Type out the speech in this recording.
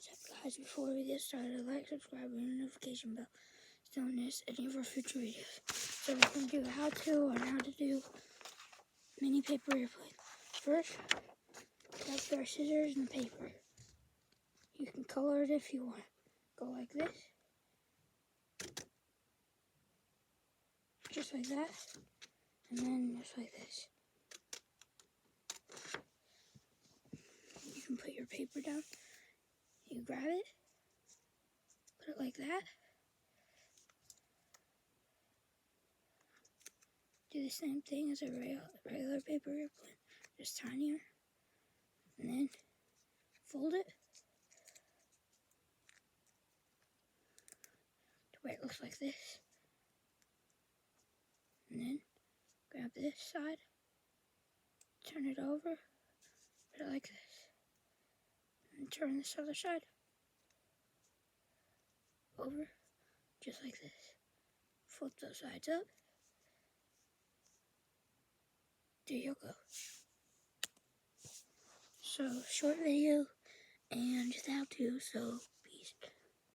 what's up, guys? Before we get started, like, subscribe, and notification bell so don't miss any of our future videos. So we're going to do a how-to on how to do mini paper airplane. First, grab our scissors and paper. You can color it if you want. Go like this. Just like that. And then just like this. You can put your paper down. You grab it. Put it like that. Do the same thing as a regular paper airplane, just tinier. And then fold it to where it looks like this. And then grab this side, turn it over, put it like this. And turn this other side over, just like this. Flip those sides up. There you go. So, short video and just how to, so